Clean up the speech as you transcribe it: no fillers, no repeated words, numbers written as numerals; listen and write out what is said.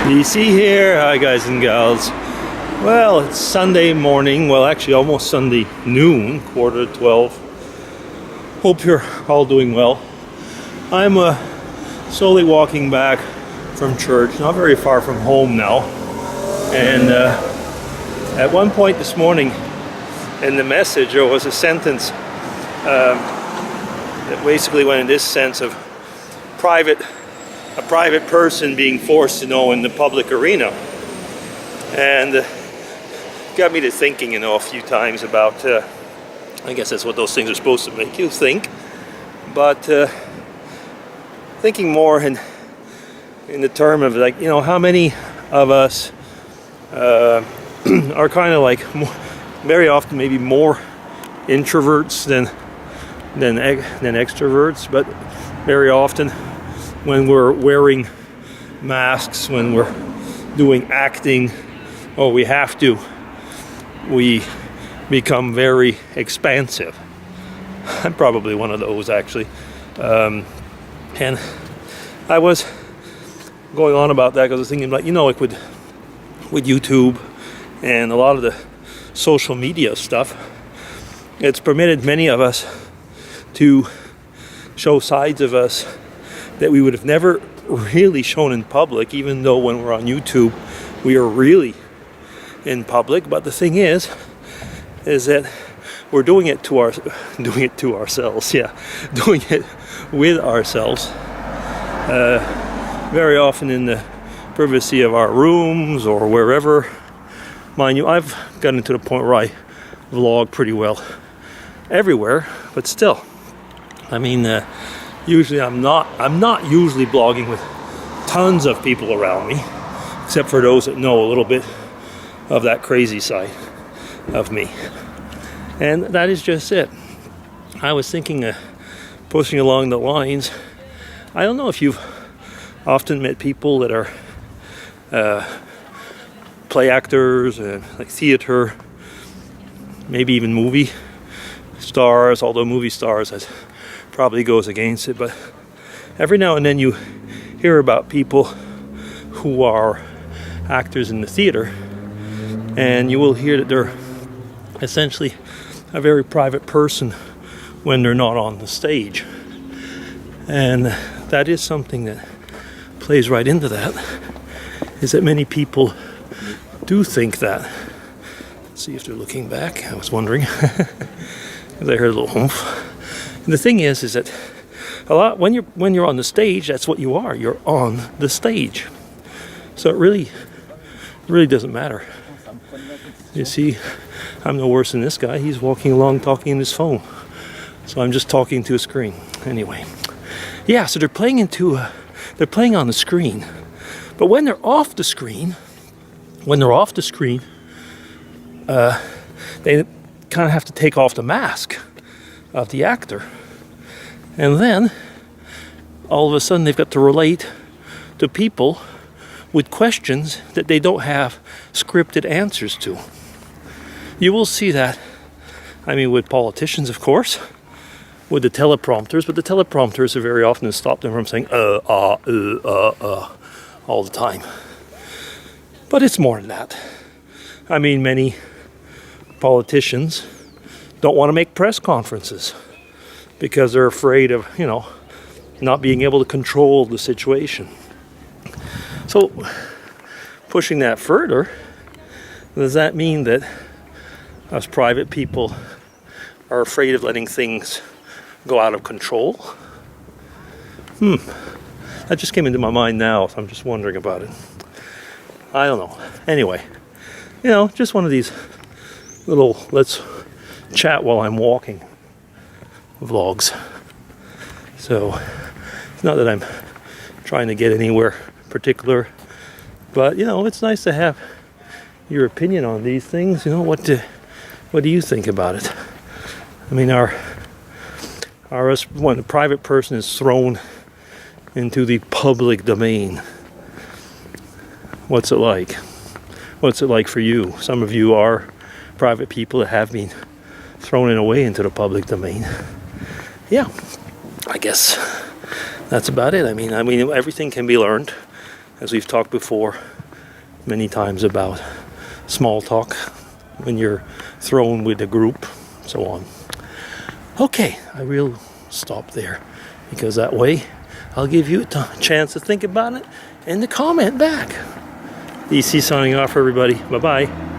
DC here. Hi guys and gals. Well, it's Sunday morning. Well, actually almost Sunday noon, quarter to 12. Hope you're all doing well. I'm slowly walking back from church, not very far from home now. And at one point this morning in the message there was a sentence that basically went in this sense of a private person being forced to know in the public arena, and got me to thinking, a few times about. I guess that's what those things are supposed to make you think, but thinking more in the term of how many of us are kind of very often maybe more introverts than extroverts, but very often when we're wearing masks, when we're doing acting, or we have to, we become very expansive. I'm probably one of those, actually. And I was going on about that because I was thinking, with YouTube and a lot of the social media stuff, it's permitted many of us to show sides of us that we would have never really shown in public, even though when we're on YouTube we are really in public. But the thing is that we're doing it to ourselves, doing it with ourselves, very often in the privacy of our rooms or wherever. Mind you, I've gotten to the point where I vlog pretty well everywhere, but still, usually I'm not usually blogging with tons of people around me, except for those that know a little bit of that crazy side of me. And that is just it. I was thinking, pushing along the lines, I don't know if you've often met people that are play actors and theater, maybe even movie stars, although movie stars that probably goes against it, but every now and then you hear about people who are actors in the theater, and you will hear that they're essentially a very private person when they're not on the stage. And that is something that plays right into that, is that many people do think that. Let's see if they're looking back. I was wondering because I heard a little oomph. And the thing is that a lot when you're on the stage, that's what you are. You're on the stage. So it really doesn't matter. You see, I'm no worse than this guy. He's walking along talking on his phone. So I'm just talking to a screen. Anyway. Yeah, so they're playing on the screen. But when they're off the screen, they kind of have to take off the mask of the actor. And then all of a sudden they've got to relate to people with questions that they don't have scripted answers to. You will see that, with politicians, of course, with the teleprompters, but the teleprompters are very often to stop them from saying all the time. But it's more than that. Many politicians don't want to make press conferences because they're afraid of, not being able to control the situation. So, pushing that further, does that mean that us private people are afraid of letting things go out of control? That just came into my mind now, so I'm just wondering about it. I don't know. Anyway, just one of these little let's chat while I'm walking vlogs. So it's not that I'm trying to get anywhere particular, but it's nice to have your opinion on these things. What do you think about it? When a private person is thrown into the public domain, what's it like? What's it like for you? Some of you are private people that have been thrown in a way into the public domain. Yeah, I guess that's about it. Everything can be learned, as we've talked before. many times about small talk when you're thrown with a group, so on. Okay, I will stop there because that way I'll give you a chance to think about it and to comment back. DC signing off, everybody. Bye-bye.